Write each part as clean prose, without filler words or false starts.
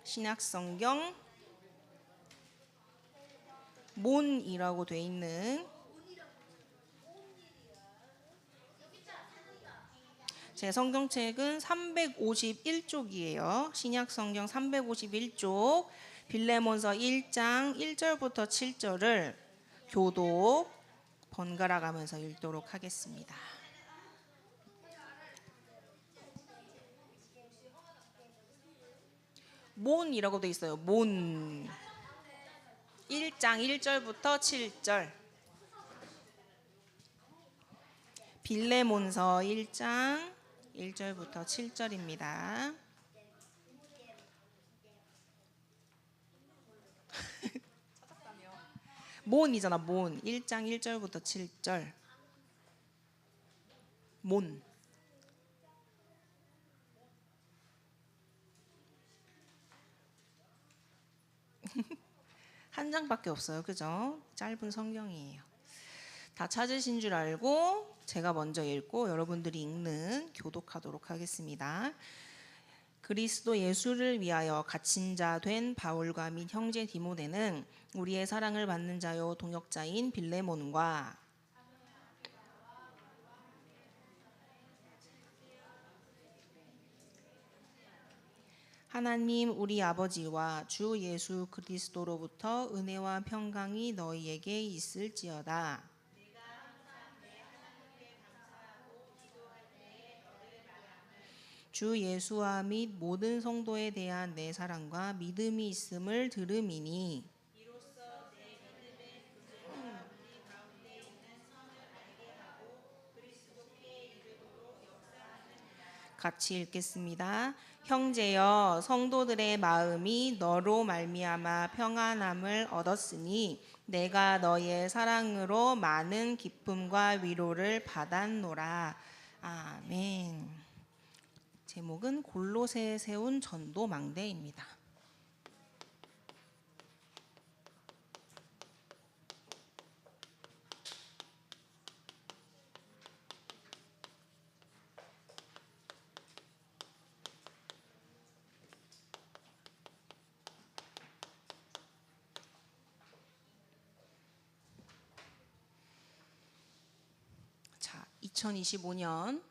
신약성경 몬이라고 돼 있는 제 성경책은 351쪽이에요. 신약성경 351쪽 빌레몬서 1장 1절부터 7절을 교독 번갈아 가면서 읽도록 하겠습니다. 몬이라고 돼 있어요. 몬 1장 1절부터 7절 빌레몬서 1장 1절부터 7절입니다. 몬이잖아. 몬 1장 1절부터 7절 몬 한 장밖에 없어요. 그죠? 짧은 성경이에요. 다 찾으신 줄 알고 제가 먼저 읽고 여러분들이 읽는 교독하도록 하겠습니다. 그리스도 예수를 위하여 갇힌 자 된 바울과 및 형제 디모데는 우리의 사랑을 받는 자요 동역자인 빌레몬과 하나님 우리 아버지와 주 예수 그리스도로부터 은혜와 평강이 너희에게 있을지어다. 주 예수와 및 모든 성도에 대한 내 사랑과 믿음이 있음을 들음이니 같이 읽겠습니다. 형제여 성도들의 마음이 너로 말미암아 평안함을 얻었으니 내가 너의 사랑으로 많은 기쁨과 위로를 받았노라. 아멘. 제목은 골로새에 세운 전도 망대입니다. 자, 2025년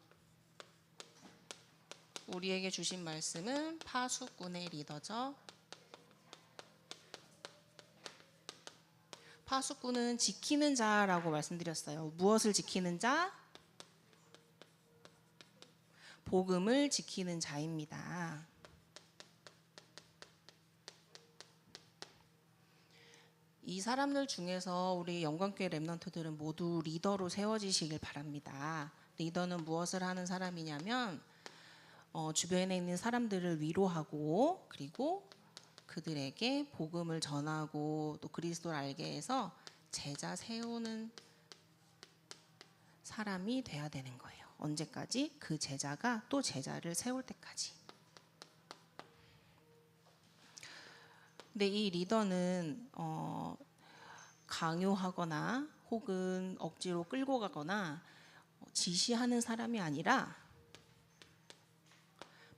우리에게 주신 말씀은 파수꾼의 리더죠. 파수꾼은 지키는 자라고 말씀드렸어요. 무엇을 지키는 자? 복음을 지키는 자입니다. 이 사람들 중에서 우리 영광교회 렘넌트들은 모두 리더로 세워지시길 바랍니다. 리더는 무엇을 하는 사람이냐면 주변에 있는 사람들을 위로하고 그리고 그들에게 복음을 전하고 또 그리스도를 알게 해서 제자 세우는 사람이 돼야 되는 거예요. 언제까지? 그 제자가 또 제자를 세울 때까지. 근데 이 리더는 강요하거나 혹은 억지로 끌고 가거나 지시하는 사람이 아니라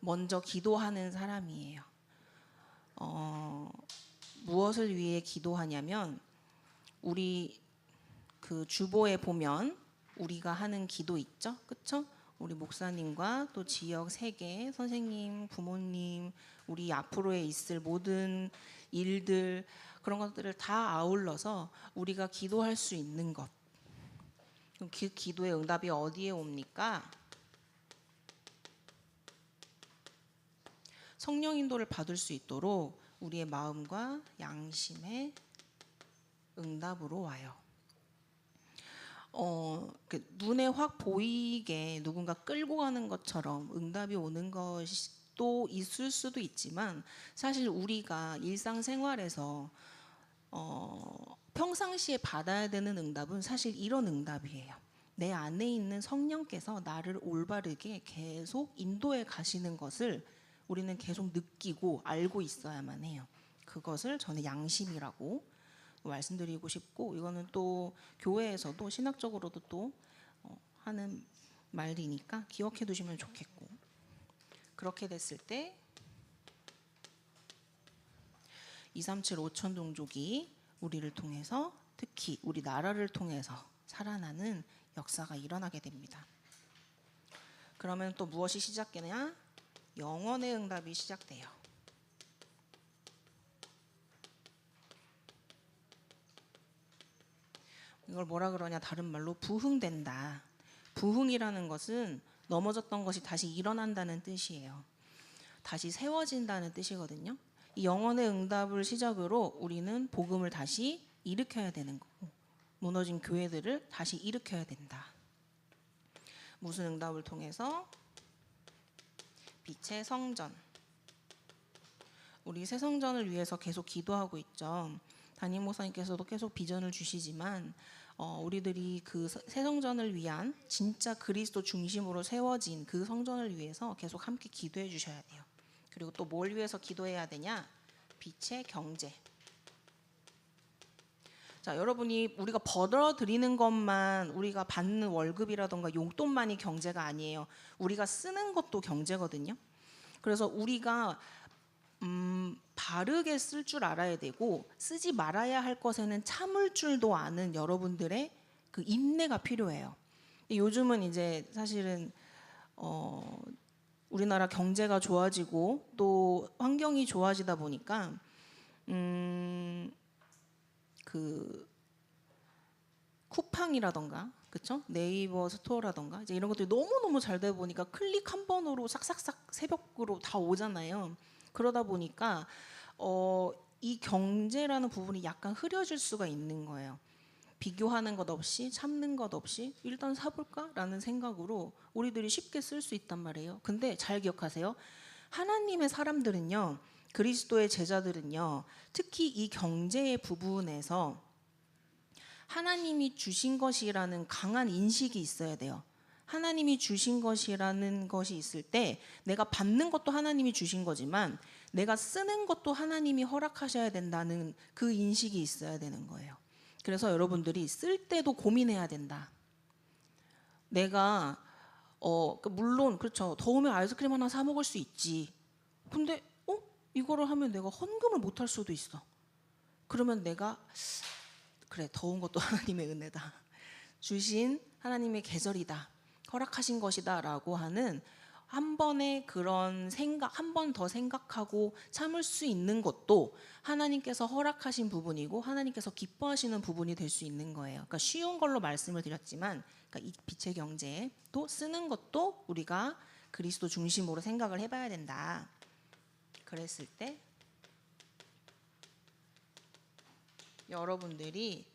먼저 기도하는 사람이에요. 무엇을 위해 기도하냐면 우리 그 주보에 보면 우리가 하는 기도 있죠, 그렇죠? 우리 목사님과 또 지역 세계 선생님, 부모님, 우리 앞으로에 있을 모든 일들 그런 것들을 다 아울러서 우리가 기도할 수 있는 것. 그럼 그 기도의 응답이 어디에 옵니까? 성령 인도를 받을 수 있도록 우리의 마음과 양심의 응답으로 와요. 눈에 확 보이게 누군가 끌고 가는 것처럼 응답이 오는 것도 있을 수도 있지만 사실 우리가 일상생활에서 평상시에 받아야 되는 응답은 사실 이런 응답이에요. 내 안에 있는 성령께서 나를 올바르게 계속 인도해 가시는 것을 우리는 계속 느끼고 알고 있어야만 해요. 그것을 저는 양심이라고 말씀드리고 싶고, 이거는 또 교회에서도 신학적으로도 또 하는 말이니까 기억해 두시면 좋겠고, 그렇게 됐을 때 237 5천 종족이 우리를 통해서 특히 우리 나라를 통해서 살아나는 역사가 일어나게 됩니다. 그러면 또 무엇이 시작되냐? 영원의 응답이 시작돼요. 이걸 뭐라 그러냐? 다른 말로 부흥된다. 부흥이라는 것은 넘어졌던 것이 다시 일어난다는 뜻이에요. 다시 세워진다는 뜻이거든요. 이 영원의 응답을 시작으로 우리는 복음을 다시 일으켜야 되는 거고, 무너진 교회들을 다시 일으켜야 된다. 무슨 응답을 통해서? 빛의 성전. 우리 새 성전을 위해서 계속 기도하고 있죠. 담임 목사님께서도 계속 비전을 주시지만 우리들이 그 새 성전을 위한 진짜 그리스도 중심으로 세워진 그 성전을 위해서 계속 함께 기도해 주셔야 돼요. 그리고 또 뭘 위해서 기도해야 되냐? 빛의 경제. 자, 여러분이 우리가 벌어들이는 것만, 우리가 받는 월급이라던가 용돈만이 경제가 아니에요. 우리가 쓰는 것도 경제거든요. 그래서 우리가 바르게 쓸 줄 알아야 되고, 쓰지 말아야 할 것에는 참을 줄도 아는 여러분들의 그 인내가 필요해요. 요즘은 이제 사실은 우리나라 경제가 좋아지고 또 환경이 좋아지다 보니까 그 쿠팡이라던가, 그렇죠? 네이버 스토어라던가 이제 이런 것들이 너무너무 잘 되다 보니까 클릭 한 번으로 싹싹싹 새벽으로 다 오잖아요. 그러다 보니까 이 경제라는 부분이 약간 흐려질 수가 있는 거예요. 비교하는 것 없이, 참는 것 없이 일단 사볼까라는 생각으로 우리들이 쉽게 쓸 수 있단 말이에요. 근데 잘 기억하세요. 하나님의 사람들은요, 그리스도의 제자들은요, 특히 이 경제의 부분에서 하나님이 주신 것이라는 강한 인식이 있어야 돼요. 하나님이 주신 것이라는 것이 있을 때 내가 받는 것도 하나님이 주신 거지만 내가 쓰는 것도 하나님이 허락하셔야 된다는 그 인식이 있어야 되는 거예요. 그래서 여러분들이 쓸 때도 고민해야 된다. 내가 물론 그렇죠. 더우면 아이스크림 하나 사 먹을 수 있지. 근데 이거를 하면 내가 헌금을 못 할 수도 있어. 그러면 내가 그래, 더운 것도 하나님의 은혜다. 주신 하나님의 계절이다. 허락하신 것이다 라고 하는 한 번의 그런 생각, 한 번 더 생각하고 참을 수 있는 것도 하나님께서 허락하신 부분이고 하나님께서 기뻐하시는 부분이 될 수 있는 거예요. 그러니까 쉬운 걸로 말씀을 드렸지만, 그러니까 이 빛의 경제에 또 쓰는 것도 우리가 그리스도 중심으로 생각을 해봐야 된다. 그랬을 때 여러분들이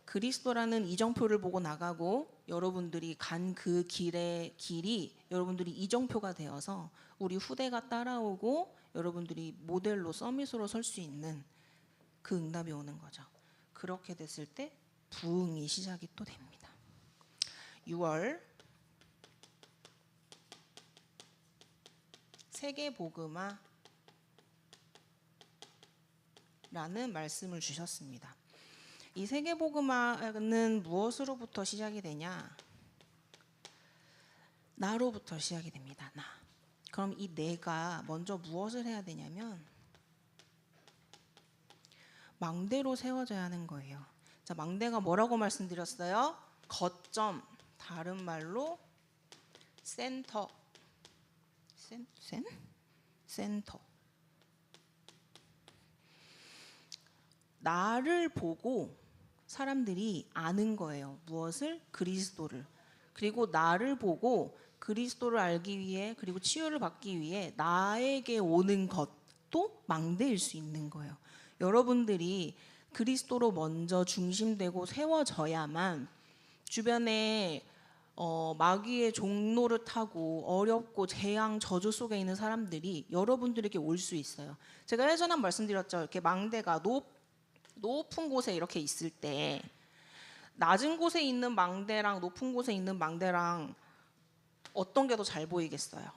그리스도라는 이정표를 보고 나가고 여러분들이 간 그 길이 여러분들이 이정표가 되어서 우리 후대가 따라오고 여러분들이 모델로 서밋으로 설 수 있는 그 응답이 오는 거죠. 그렇게 됐을 때 부흥이 시작이 또 됩니다. 6월 세계복음화라는 말씀을 주셨습니다. 이 세계복음화는 무엇으로부터 시작이 되냐? 나로부터 시작이 됩니다. 나. 그럼 이 내가 먼저 무엇을 해야 되냐면 망대로 세워져야 하는 거예요. 자, 망대가 뭐라고 말씀드렸어요? 거점, 다른 말로 센터. 센터. 나를 보고 사람들이 아는 거예요. 무엇을? 그리스도를. 그리고 나를 보고 그리스도를 알기 위해, 그리고 치유를 받기 위해 나에게 오는 것도 망대일 수 있는 거예요. 여러분들이 그리스도로 먼저 중심되고 세워져야만 주변에 마귀의 종로를 타고 어렵고 재앙 저주 속에 있는 사람들이 여러분들에게 올 수 있어요. 제가 예전에 말씀드렸죠. 이렇게 망대가 높은 곳에 이렇게 있을 때 낮은 곳에 있는 망대랑 높은 곳에 있는 망대랑 어떤 게 더 잘 보이겠어요?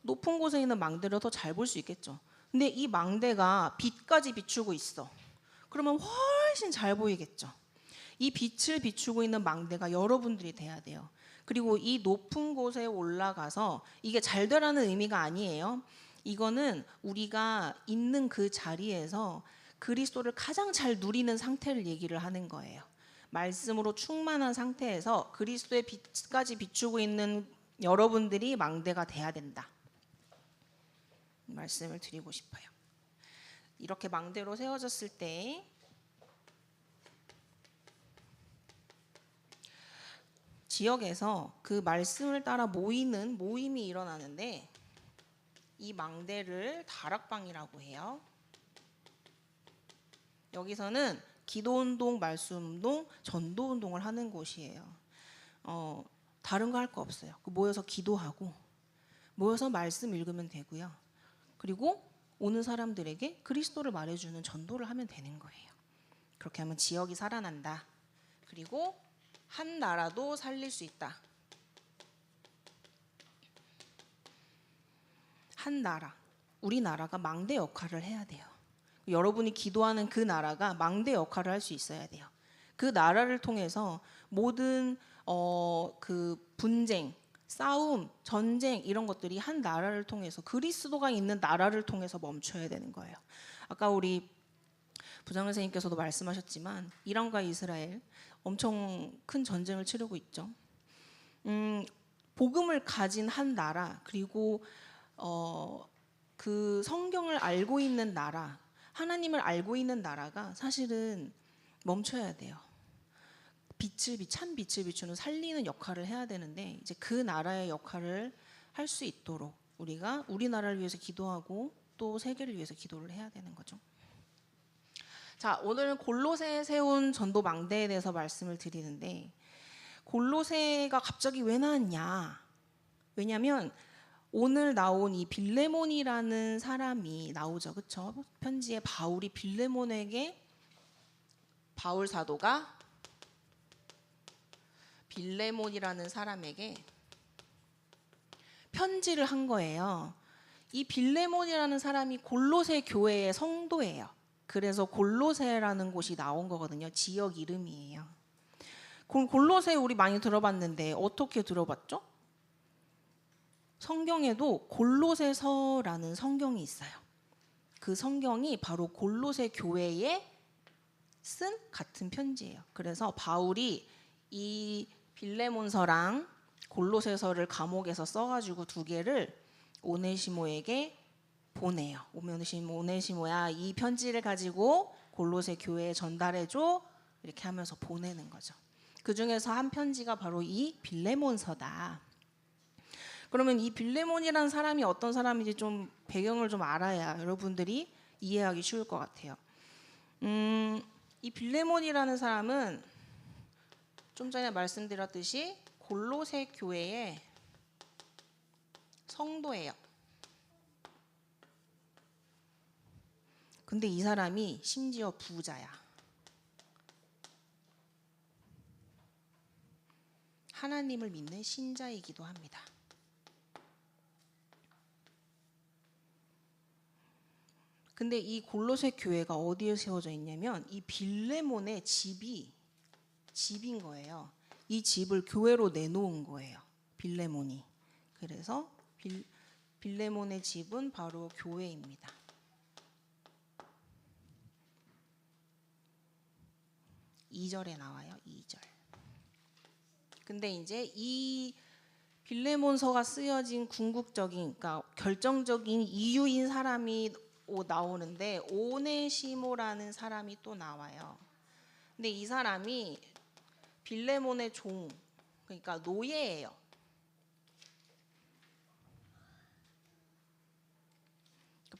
높은 곳에 있는 망대를 더 잘 볼 수 있겠죠. 근데 이 망대가 빛까지 비추고 있어. 그러면 훨씬 잘 보이겠죠. 이 빛을 비추고 있는 망대가 여러분들이 돼야 돼요. 그리고 이 높은 곳에 올라가서 이게 잘 되라는 의미가 아니에요. 이거는 우리가 있는 그 자리에서 그리스도를 가장 잘 누리는 상태를 얘기를 하는 거예요. 말씀으로 충만한 상태에서 그리스도의 빛까지 비추고 있는 여러분들이 망대가 돼야 된다. 말씀을 드리고 싶어요. 이렇게 망대로 세워졌을 때 지역에서 그 말씀을 따라 모이는 모임이 일어나는데 이 망대를 다락방이라고 해요. 여기서는 기도운동, 말씀운동, 전도운동을 하는 곳이에요. 다른 거 할 거 없어요. 모여서 기도하고 모여서 말씀 읽으면 되고요. 그리고 오는 사람들에게 그리스도를 말해주는 전도를 하면 되는 거예요. 그렇게 하면 지역이 살아난다. 그리고 한 나라도 살릴 수 있다. 한 나라, 우리나라가 망대 역할을 해야 돼요. 여러분이 기도하는 그 나라가 망대 역할을 할 수 있어야 돼요. 그 나라를 통해서 모든 그 분쟁, 싸움, 전쟁 이런 것들이 한 나라를 통해서 그리스도가 있는 나라를 통해서 멈춰야 되는 거예요. 아까 우리 부장 선생님께서도 말씀하셨지만 이란과 이스라엘 엄청 큰 전쟁을 치르고 있죠. 복음을 가진 한 나라 그리고 그 성경을 알고 있는 나라, 하나님을 알고 있는 나라가 사실은 멈춰야 돼요. 찬 빛을 비추는 살리는 역할을 해야 되는데 이제 그 나라의 역할을 할 수 있도록 우리가 우리나라를 위해서 기도하고 또 세계를 위해서 기도를 해야 되는 거죠. 자, 오늘은 골로새에 세운 전도 망대에 대해서 말씀을 드리는데 골로새가 갑자기 왜 나왔냐? 왜냐하면 오늘 나온 이 빌레몬이라는 사람이 나오죠, 그렇죠? 편지에 바울이 빌레몬에게 바울 사도가 빌레몬이라는 사람에게 편지를 한 거예요. 이 빌레몬이라는 사람이 골로새 교회의 성도예요. 그래서 골로새라는 곳이 나온 거거든요. 지역 이름이에요. 골로새 우리 많이 들어봤는데 어떻게 들어봤죠? 성경에도 골로새서라는 성경이 있어요. 그 성경이 바로 골로새 교회에 쓴 같은 편지예요. 그래서 바울이 이 빌레몬서랑 골로새서를 감옥에서 써가지고 두 개를 오네시모에게 보내요. 오네시모야, 이 편지를 가지고 골로새 교회에 전달해줘. 이렇게 하면서 보내는 거죠. 그 중에서 한 편지가 바로 이 빌레몬서다. 그러면 이 빌레몬이라는 사람이 어떤 사람인지 좀 배경을 좀 알아야 여러분들이 이해하기 쉬울 것 같아요. 이 빌레몬이라는 사람은 좀 전에 말씀드렸듯이 골로새 교회의 성도예요. 근데 이 사람이 심지어 부자야. 하나님을 믿는 신자이기도 합니다. 근데 이 골로새 교회가 어디에 세워져 있냐면 이 빌레몬의 집인 거예요. 이 집을 교회로 내놓은 거예요. 빌레몬이. 그래서 빌레몬의 집은 바로 교회입니다. 2절에 나와요. 2절. 근데 이제 이 빌레몬서가 쓰여진 궁극적인, 그러니까 결정적인 이유인 사람이 나오는데 오네시모라는 사람이 또 나와요. 근데 이 사람이 빌레몬의 종, 그러니까 노예예요.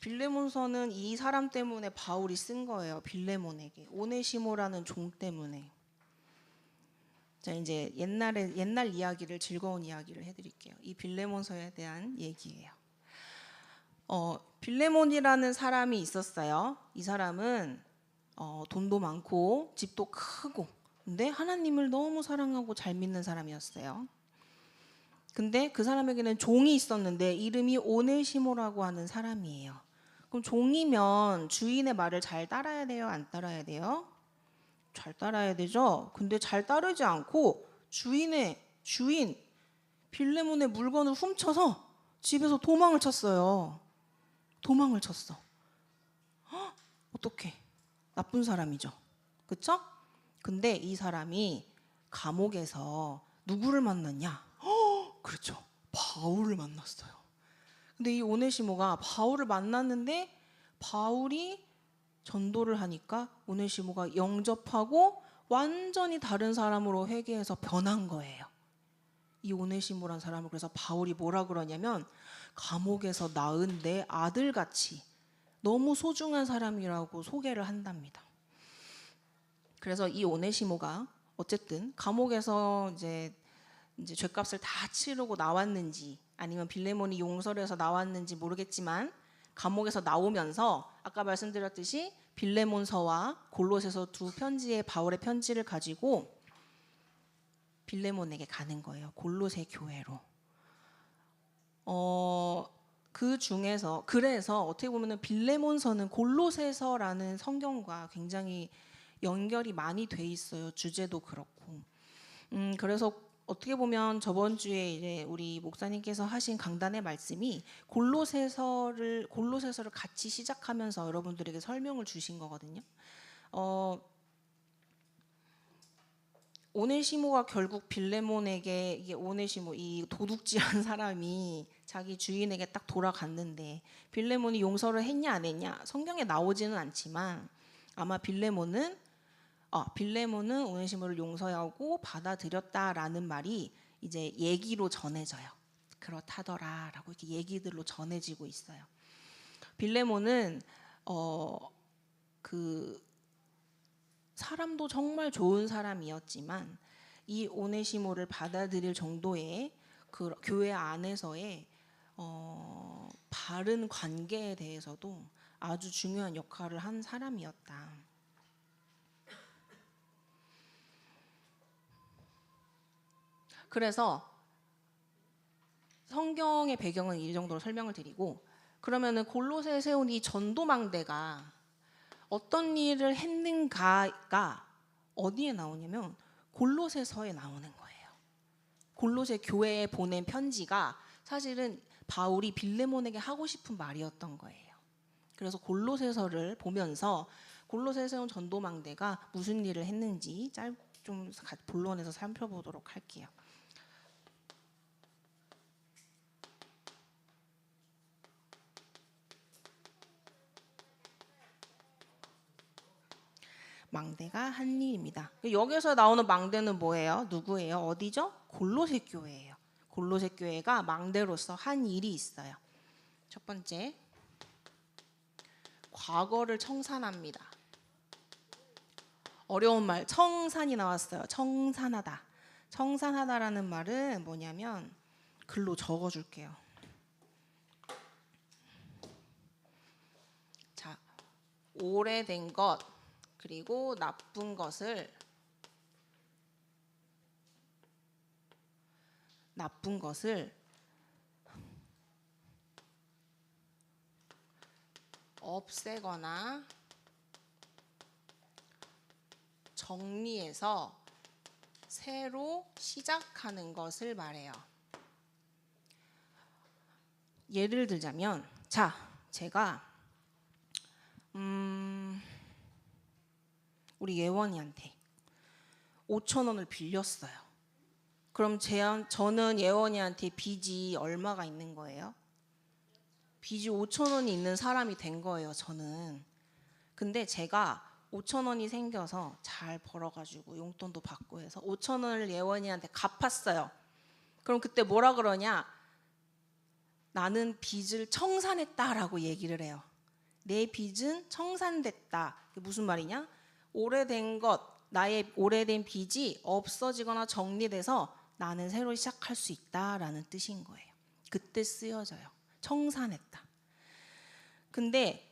빌레몬서는 이 사람 때문에 바울이 쓴 거예요. 빌레몬에게. 오네시모라는 종 때문에. 자, 이제 옛날 이야기를, 즐거운 이야기를 해드릴게요. 이 빌레몬서에 대한 얘기예요. 빌레몬이라는 사람이 있었어요. 이 사람은 돈도 많고 집도 크고, 근데 하나님을 너무 사랑하고 잘 믿는 사람이었어요. 근데 그 사람에게는 종이 있었는데 이름이 오네시모라고 하는 사람이에요. 그럼 종이면 주인의 말을 잘 따라야 돼요? 안 따라야 돼요? 잘 따라야 되죠. 근데 잘 따르지 않고 주인 빌레몬의 물건을 훔쳐서 집에서 도망을 쳤어요. 도망을 쳤어. 어떡해. 나쁜 사람이죠. 그쵸? 근데 이 사람이 감옥에서 누구를 만났냐? 그렇죠. 바울을 만났어요. 근데 이 오네시모가 바울을 만났는데 바울이 전도를 하니까 오네시모가 영접하고 완전히 다른 사람으로 회개해서 변한 거예요. 이 오네시모란 사람을 그래서 바울이 뭐라 그러냐면 감옥에서 낳은 내 아들같이 너무 소중한 사람이라고 소개를 한답니다. 그래서 이 오네시모가 어쨌든 감옥에서 이제 죗값을 다 치르고 나왔는지 아니면 빌레몬이 용서를 해서 나왔는지 모르겠지만 감옥에서 나오면서 아까 말씀드렸듯이 빌레몬서와 골로새서 두 편지의 바울의 편지를 가지고 빌레몬에게 가는 거예요. 골로새 교회로. 그 중에서 그래서 어떻게 보면은 빌레몬서는 골로새서라는 성경과 굉장히 연결이 많이 돼 있어요. 주제도 그렇고. 그래서 어떻게 보면 저번 주에 이제 우리 목사님께서 하신 강단의 말씀이 골로새서를 같이 시작하면서 여러분들에게 설명을 주신 거거든요. 오네시모가 결국 빌레몬에게 이게 오네시모 이 도둑질한 사람이 자기 주인에게 딱 돌아갔는데 빌레몬이 용서를 했냐 안 했냐 성경에 나오지는 않지만 아마 빌레몬은 오네시모를 용서하고 받아들였다라는 말이 이제 얘기로 전해져요. 그렇다더라라고 이렇게 얘기들로 전해지고 있어요. 빌레몬은 그 사람도 정말 좋은 사람이었지만 이 오네시모를 받아들일 정도의 그 교회 안에서의 바른 관계에 대해서도 아주 중요한 역할을 한 사람이었다. 그래서 성경의 배경은 이 정도로 설명을 드리고 그러면은 골로새에 세운 이 전도망대가 어떤 일을 했는가가 어디에 나오냐면 골로새서에 나오는 거예요. 골로새 교회에 보낸 편지가 사실은 바울이 빌레몬에게 하고 싶은 말이었던 거예요. 그래서 골로새서를 보면서 골로새에 세운 전도망대가 무슨 일을 했는지 좀 본론에서 살펴보도록 할게요. 망대가 한 일입니다. 여기서 나오는 망대는 뭐예요? 누구예요? 어디죠? 골로새 교회예요. 골로새 교회가 망대로서 한 일이 있어요. 첫 번째, 과거를 청산합니다. 어려운 말, 청산이 나왔어요. 청산하다. 청산하다라는 말은 뭐냐면 글로 적어줄게요. 자, 오래된 것 그리고 나쁜 것을 없애거나 정리해서 새로 시작하는 것을 말해요. 예를 들자면 자, 제가 우리 예원이한테 5,000원을 빌렸어요. 그럼 저는 예원이한테 빚이 얼마가 있는 거예요? 빚이 5,000원이 있는 사람이 된 거예요, 저는. 근데 제가 5,000원이 생겨서 잘 벌어가지고 용돈도 받고 해서 5,000원을 예원이한테 갚았어요. 그럼 그때 뭐라 그러냐? 나는 빚을 청산했다라고 얘기를 해요. 내 빚은 청산됐다. 그게 무슨 말이냐? 오래된 것, 나의 오래된 빚이 없어지거나 정리돼서 나는 새로 시작할 수 있다라는 뜻인 거예요. 그때 쓰여져요. 청산했다. 근데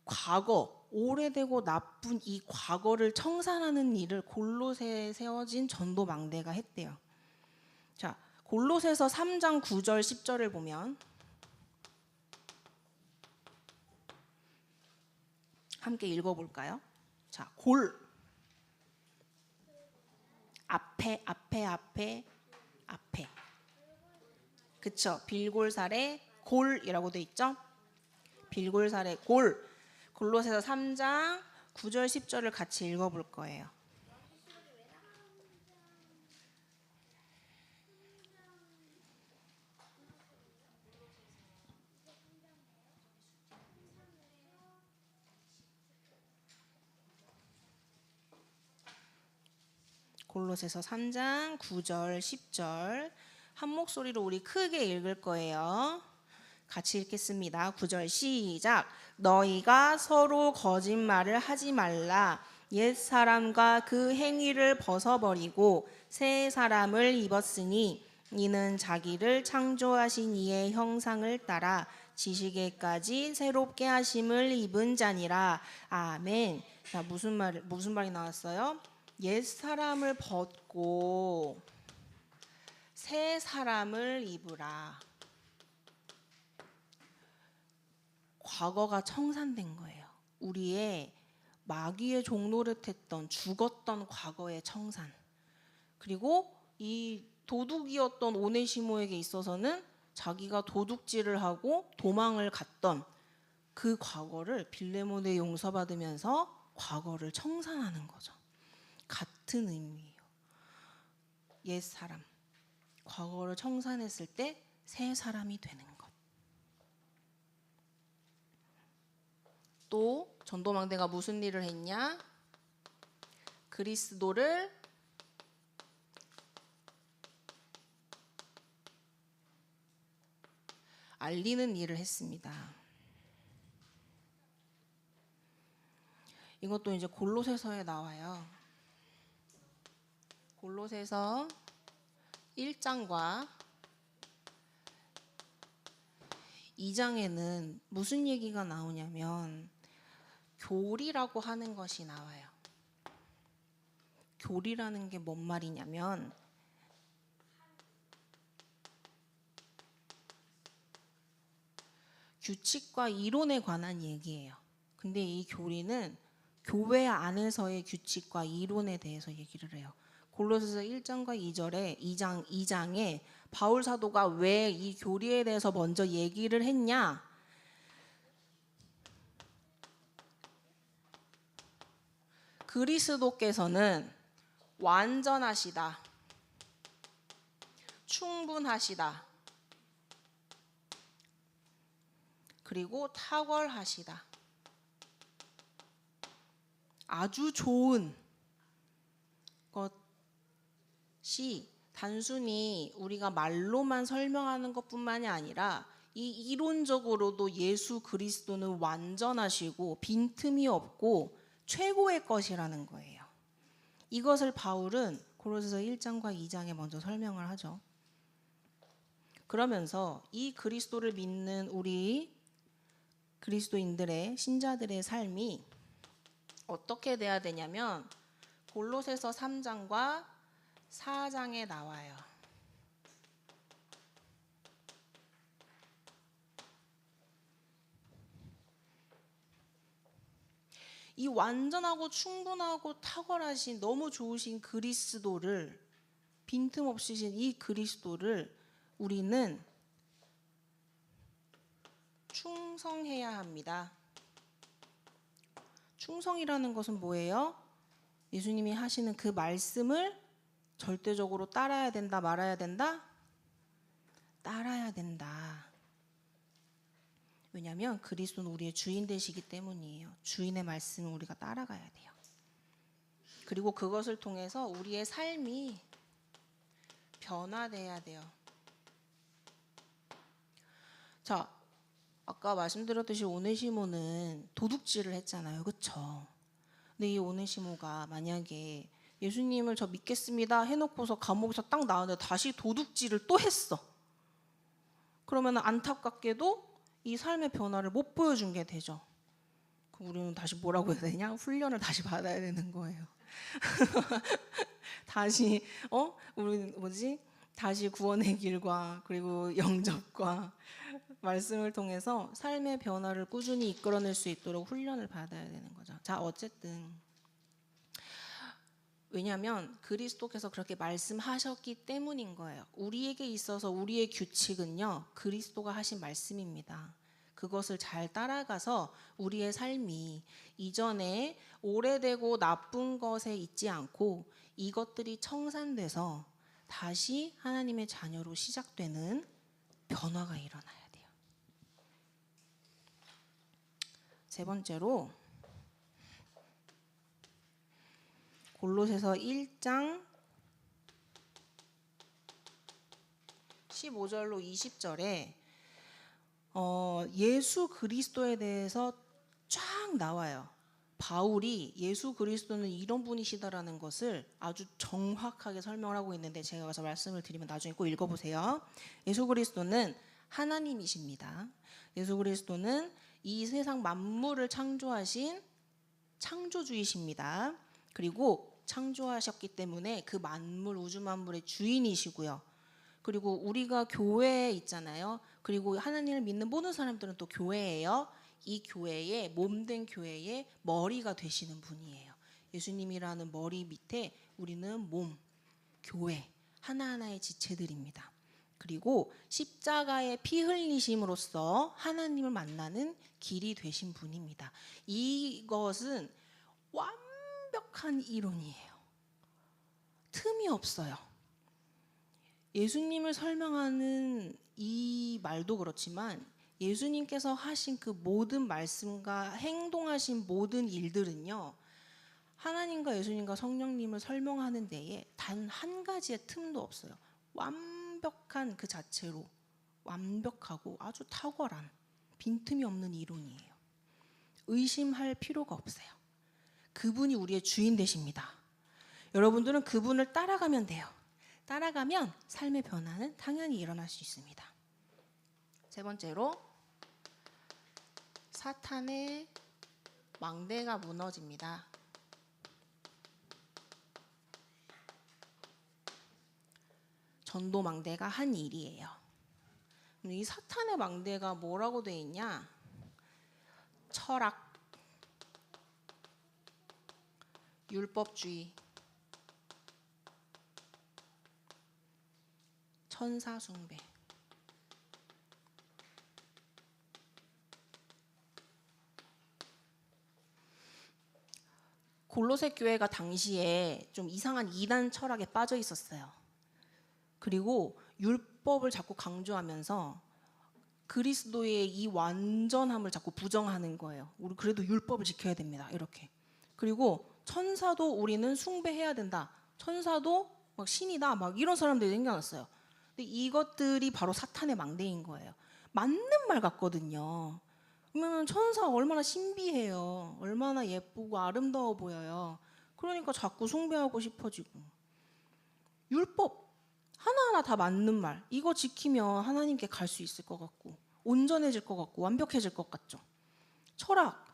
과거, 오래되고 나쁜 이 과거를 청산하는 일을 골로새에 세워진 전도망대가 했대요. 자, 골로새서 3장 9절 10절을 보면 함께 읽어볼까요? 자, 앞에 그쵸? 빌골살에 골이라고 돼 있죠? 빌골사래 골로새서 3장 9절 10절을 같이 읽어볼 거예요. 골로새서 3장 9절 10절 한 목소리로 우리 크게 읽을 거예요. 같이 읽겠습니다. 9절 시작. 너희가 서로 거짓말을 하지 말라. 옛 사람과 그 행위를 벗어버리고 새 사람을 입었으니 이는 자기를 창조하신 이의 형상을 따라 지식에까지 새롭게 하심을 입은 자니라. 아멘. 자, 무슨 말이 나왔어요? 옛 사람을 벗고 새 사람을 입으라. 과거가 청산된 거예요. 우리의 마귀의 종노릇했던 죽었던 과거의 청산. 그리고 이 도둑이었던 오네시모에게 있어서는 자기가 도둑질을 하고 도망을 갔던 그 과거를 빌레몬에 용서받으면서 과거를 청산하는 거죠. 같은 의미예요. 옛 사람, 과거를 청산했을 때 새 사람이 되는 것. 또 전도망대가 무슨 일을 했냐? 그리스도를 알리는 일을 했습니다. 이것도 이제 골로새서에 나와요. 골로새서 1장과 2장에는 무슨 얘기가 나오냐면 교리라고 하는 것이 나와요. 교리라는 게 뭔 말이냐면 규칙과 이론에 관한 얘기예요. 근데 이 교리는 교회 안에서의 규칙과 이론에 대해서 얘기를 해요. 골로새서 1장과 2절에 2장에 바울 사도가 왜 이 교리에 대해서 먼저 얘기를 했냐? 그리스도께서는 완전하시다. 충분하시다. 그리고 탁월하시다. 아주 좋은 것이 단순히 우리가 말로만 설명하는 것뿐만이 아니라 이 이론적으로도 예수 그리스도는 완전하시고 빈틈이 없고 최고의 것이라는 거예요. 이것을 바울은 골로새서 1장과 2장에 먼저 설명을 하죠. 그러면서 이 그리스도를 믿는 우리 그리스도인들의 신자들의 삶이 어떻게 돼야 되냐면 골로새서 3장과 4장에 나와요. 이 완전하고 충분하고 탁월하신 너무 좋으신 그리스도를 빈틈없으신 이 그리스도를 우리는 충성해야 합니다. 충성이라는 것은 뭐예요? 예수님이 하시는 그 말씀을 절대적으로 따라야 된다, 말아야 된다? 따라야 된다. 왜냐하면 그리스도는 우리의 주인 되시기 때문이에요. 주인의 말씀을 우리가 따라가야 돼요. 그리고 그것을 통해서 우리의 삶이 변화돼야 돼요. 자, 아까 말씀드렸듯이 오네시모는 도둑질을 했잖아요. 그렇죠? 근데 이 오네시모가 만약에 예수님을 저 믿겠습니다 해놓고서 감옥에서 딱 나왔는데 다시 도둑질을 또 했어. 그러면 안타깝게도 이 삶의 변화를 못 보여준 게 되죠. 그럼 우리는 다시 뭐라고 해야 되냐? 훈련을 다시 받아야 되는 거예요. 다시 우리 다시 구원의 길과 그리고 영접과 말씀을 통해서 삶의 변화를 꾸준히 이끌어낼 수 있도록 훈련을 받아야 되는 거죠. 자, 어쨌든 왜냐하면 그리스도께서 그렇게 말씀하셨기 때문인 거예요. 우리에게 있어서 우리의 규칙은요, 그리스도가 하신 말씀입니다. 그 그것을 잘 따라가서 우리의 삶이 이전에 오래되고 나쁜 것에 있지 않고 이것들이 청산돼서 다시 하나님의 자녀로 시작되는 변화가 일어나야 돼요. 세 번째로 골로새서 1장 15절로 20절에 예수 그리스도에 대해서 쫙 나와요. 바울이 예수 그리스도는 이런 분이시다라는 것을 아주 정확하게 설명을 하고 있는데 제가 가서 말씀을 드리면 나중에 꼭 읽어보세요. 예수 그리스도는 하나님이십니다. 예수 그리스도는 이 세상 만물을 창조하신 창조주이십니다. 그리고 창조하셨기 때문에 그 만물 우주 만물의 주인이시고요. 그리고 우리가 교회에 있잖아요. 그리고 하나님을 믿는 모든 사람들은 또 교회예요. 이 교회의 몸된 교회의 머리가 되시는 분이에요. 예수님이라는 머리 밑에 우리는 몸, 교회 하나하나의 지체들입니다. 그리고 십자가의 피 흘리심으로써 하나님을 만나는 길이 되신 분입니다. 이것은 완벽한 이론이에요. 틈이 없어요. 예수님을 설명하는 이 말도 그렇지만 예수님께서 하신 그 모든 말씀과 행동하신 모든 일들은요, 하나님과 예수님과 성령님을 설명하는 데에 단 한 가지의 틈도 없어요. 완벽한 그 자체로 완벽하고 아주 탁월한 빈틈이 없는 이론이에요. 의심할 필요가 없어요. 그분이 우리의 주인 되십니다. 여러분들은 그분을 따라가면 돼요. 따라가면 삶의 변화는 당연히 일어날 수 있습니다. 세 번째로 사탄의 망대가 무너집니다. 전도 망대가 한 일이에요. 이 사탄의 망대가 뭐라고 되어 있냐? 철학, 율법주의, 천사 숭배. 골로새 교회가 당시에 좀 이상한 이단 철학에 빠져 있었어요. 그리고 율법을 자꾸 강조하면서 그리스도의 이 완전함을 자꾸 부정하는 거예요. 우리 그래도 율법을 지켜야 됩니다. 이렇게. 그리고 천사도 우리는 숭배해야 된다. 천사도 막 신이다. 막 이런 사람들이 생겨났어요. 근데 이것들이 바로 사탄의 망대인 거예요. 맞는 말 같거든요. 그러면 천사 얼마나 신비해요. 얼마나 예쁘고 아름다워 보여요. 그러니까 자꾸 숭배하고 싶어지고. 율법 하나하나 다 맞는 말. 이거 지키면 하나님께 갈 수 있을 것 같고 온전해질 것 같고 완벽해질 것 같죠. 철학.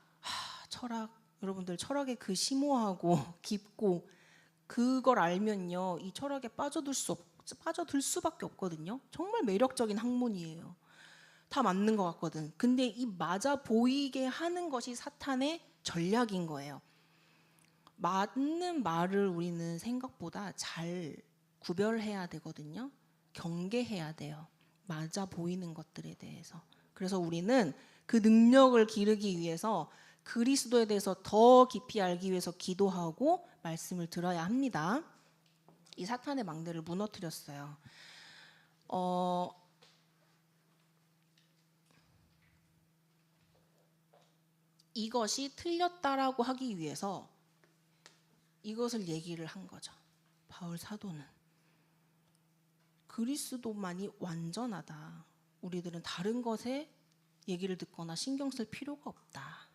철학. 여러분들 철학의 그 심오하고 깊고 그걸 알면요. 이 철학에 빠져들 수밖에 없거든요. 정말 매력적인 학문이에요. 다 맞는 것 같거든. 근데 이 맞아 보이게 하는 것이 사탄의 전략인 거예요. 맞는 말을 우리는 생각보다 잘 구별해야 되거든요. 경계해야 돼요. 맞아 보이는 것들에 대해서. 그래서 우리는 그 능력을 기르기 위해서 그리스도에 대해서 더 깊이 알기 위해서 기도하고 말씀을 들어야 합니다. 이 사탄의 망대를 무너뜨렸어요. 이것이 틀렸다라고 하기 위해서 이것을 얘기를 한 거죠. 바울 사도는 그리스도만이 완전하다. 우리들은 다른 것에 얘기를 듣거나 신경 쓸 필요가 없다.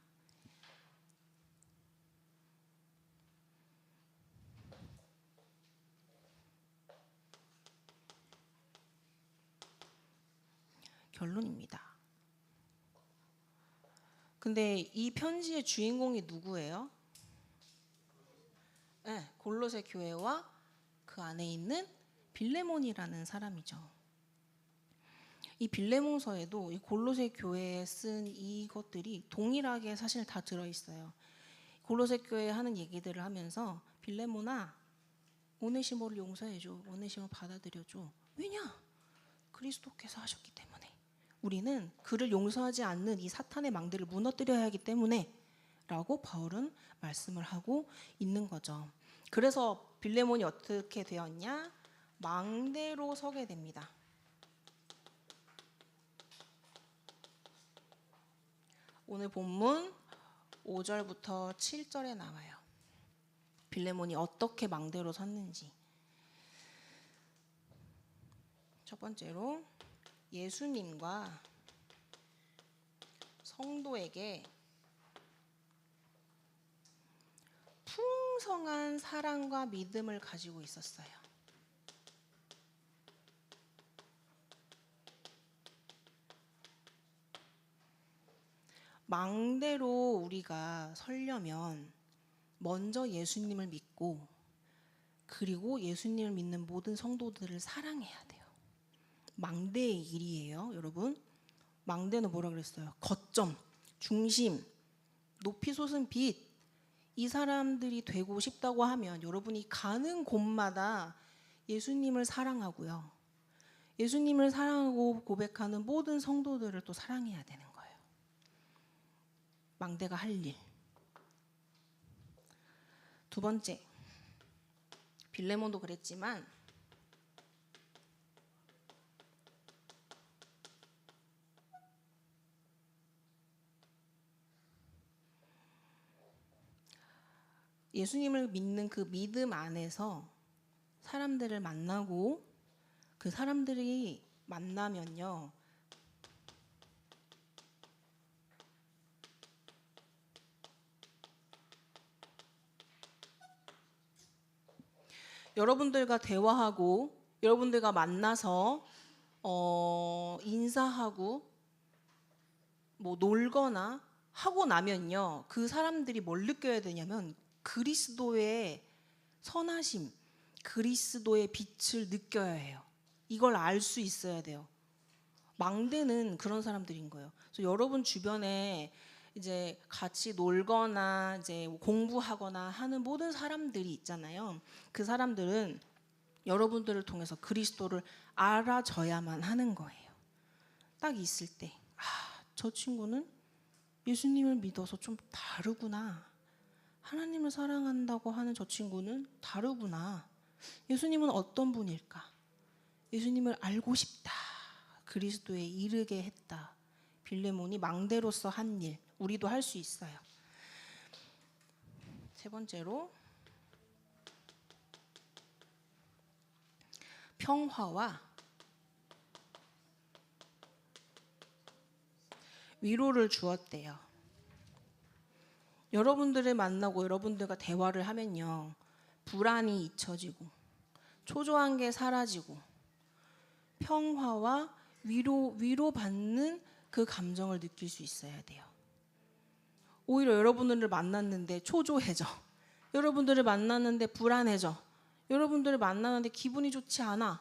결론입니다. 근데 이 편지의 주인공이 누구예요? 네, 골로새 교회와 그 안에 있는 빌레몬이라는 사람이죠. 이 빌레몬서에도 이 골로새 교회에 쓴 이것들이 동일하게 사실 다 들어있어요. 골로새 교회에 하는 얘기들을 하면서 빌레몬아, 오네시모를 용서해줘. 오네시모 받아들여줘. 왜냐? 그리스도께서 하셨기 때문에. 우리는 그를 용서하지 않는 이 사탄의 망대를 무너뜨려야 하기 때문에 라고 바울은 말씀을 하고 있는 거죠. 그래서 빌레몬이 어떻게 되었냐? 망대로 서게 됩니다. 오늘 본문 5절부터 7절에 나와요. 빌레몬이 어떻게 망대로 섰는지. 첫 번째로 예수님과 성도에게 풍성한 사랑과 믿음을 가지고 있었어요. 망대로 우리가 서려면 먼저 예수님을 믿고 그리고 예수님을 믿는 모든 성도들을 사랑해야 돼요. 망대의 일이에요, 여러분. 망대는 뭐라 그랬어요? 거점, 중심, 높이 솟은 빛. 이 사람들이 되고 싶다고 하면 여러분이 가는 곳마다 예수님을 사랑하고요. 예수님을 사랑하고 고백하는 모든 성도들을 또 사랑해야 되는 거예요. 망대가 할 일. 두 번째, 빌레몬도 그랬지만 예수님을 믿는 그 믿음 안에서 사람들을 만나고 그 사람들이 만나면요, 여러분들과 대화하고 여러분들과 만나서 인사하고 뭐 놀거나 하고 나면요, 그 사람들이 뭘 느껴야 되냐면 그리스도의 선하심, 그리스도의 빛을 느껴야 해요. 이걸 알 수 있어야 돼요. 망대는 그런 사람들인 거예요. 그래서 여러분 주변에 이제 같이 놀거나 이제 공부하거나 하는 모든 사람들이 있잖아요. 그 사람들은 여러분들을 통해서 그리스도를 알아줘야만 하는 거예요. 딱 있을 때, 저 친구는 예수님을 믿어서 좀 다르구나. 하나님을 사랑한다고 하는 저 친구는 다르구나. 예수님은 어떤 분일까? 예수님을 알고 싶다. 그리스도에 이르게 했다. 빌레몬이 망대로서 한 일, 우리도 할 수 있어요. 세 번째로 평화와 위로를 주었대요. 여러분들을 만나고 여러분들과 대화를 하면요, 불안이 잊혀지고 초조한 게 사라지고 평화와 위로받는 그 감정을 느낄 수 있어야 돼요. 오히려 여러분들을 만났는데 초조해져. 여러분들을 만났는데 불안해져. 여러분들을 만나는데 기분이 좋지 않아.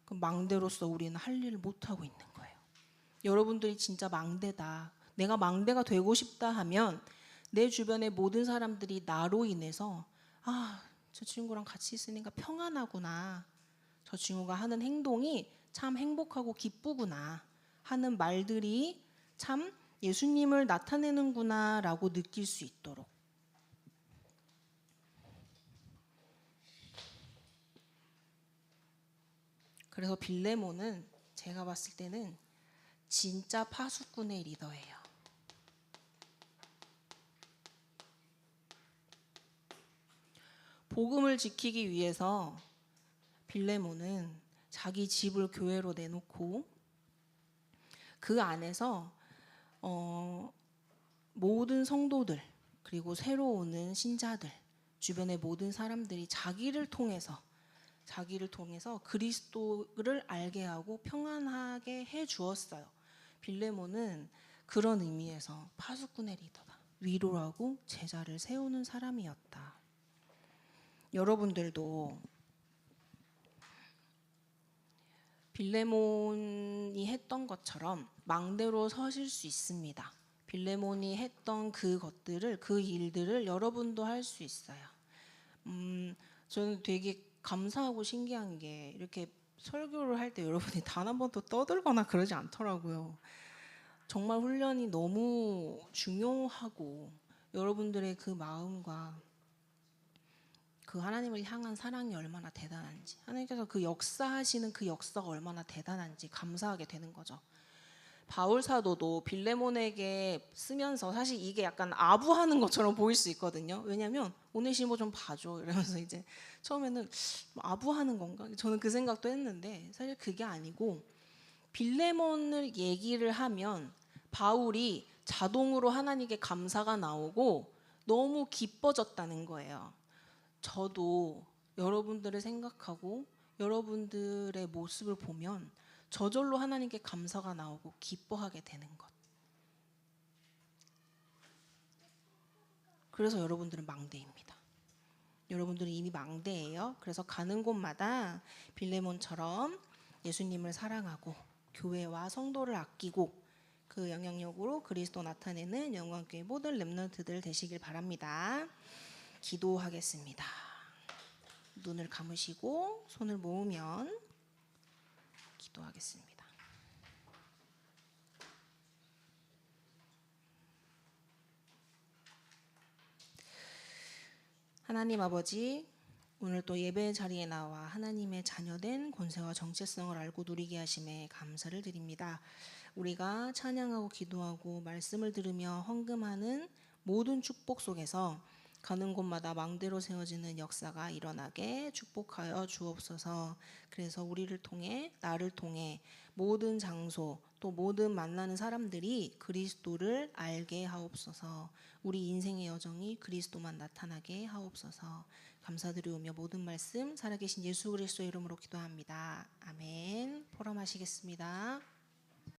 그럼 망대로서 우리는 할 일을 못하고 있는 거예요. 여러분들이 진짜 망대다. 내가 망대가 되고 싶다 하면 내 주변의 모든 사람들이 나로 인해서 저 친구랑 같이 있으니까 평안하구나. 저 친구가 하는 행동이 참 행복하고 기쁘구나 하는 말들이 참 예수님을 나타내는구나 라고 느낄 수 있도록. 그래서 빌레몬은 제가 봤을 때는 진짜 파수꾼의 리더예요. 복음을 지키기 위해서 빌레몬은 자기 집을 교회로 내놓고 그 안에서 모든 성도들 그리고 새로 오는 신자들 주변의 모든 사람들이 자기를 통해서 그리스도를 알게 하고 평안하게 해 주었어요. 빌레몬은 그런 의미에서 파수꾼의 리더다. 위로하고 제자를 세우는 사람이었다. 여러분들도 빌레몬이 했던 것처럼 망대로 서실 수 있습니다. 빌레몬이 했던 그 일들을 여러분도 할 수 있어요. 저는 되게 감사하고 신기한 게 이렇게 설교를 할 때 여러분이 단 한 번도 떠들거나 그러지 않더라고요. 정말 훈련이 너무 중요하고 여러분들의 그 마음과 그 하나님을 향한 사랑이 얼마나 대단한지, 하나님께서 그 역사하시는 그 역사가 얼마나 대단한지 감사하게 되는 거죠. 바울 사도도 빌레몬에게 쓰면서 사실 이게 약간 아부하는 것처럼 보일 수 있거든요. 왜냐하면 오네시모 좀 봐줘 이러면서 이제 처음에는 아부하는 건가? 저는 그 생각도 했는데 사실 그게 아니고 빌레몬을 얘기를 하면 바울이 자동으로 하나님께 감사가 나오고 너무 기뻐졌다는 거예요. 저도 여러분들을 생각하고 여러분들의 모습을 보면 저절로 하나님께 감사가 나오고 기뻐하게 되는 것. 그래서 여러분들은 망대입니다. 여러분들은 이미 망대예요. 그래서 가는 곳마다 빌레몬처럼 예수님을 사랑하고 교회와 성도를 아끼고 그 영향력으로 그리스도 나타내는 영광교회 모든 렘넌트들 되시길 바랍니다. 기도하겠습니다. 눈을 감으시고 손을 모으면 기도하겠습니다. 하나님 아버지, 오늘 또 예배 자리에 나와 하나님의 자녀된 권세와 정체성을 알고 누리게 하심에 감사를 드립니다. 우리가 찬양하고 기도하고 말씀을 들으며 헌금하는 모든 축복 속에서 가는 곳마다 망대로 세워지는 역사가 일어나게 축복하여 주옵소서. 그래서 우리를 통해, 나를 통해 모든 장소 또 모든 만나는 사람들이 그리스도를 알게 하옵소서. 우리 인생의 여정이 그리스도만 나타나게 하옵소서. 감사드리오며 모든 말씀 살아계신 예수 그리스도의 이름으로 기도합니다. 아멘. 포럼하시겠습니다.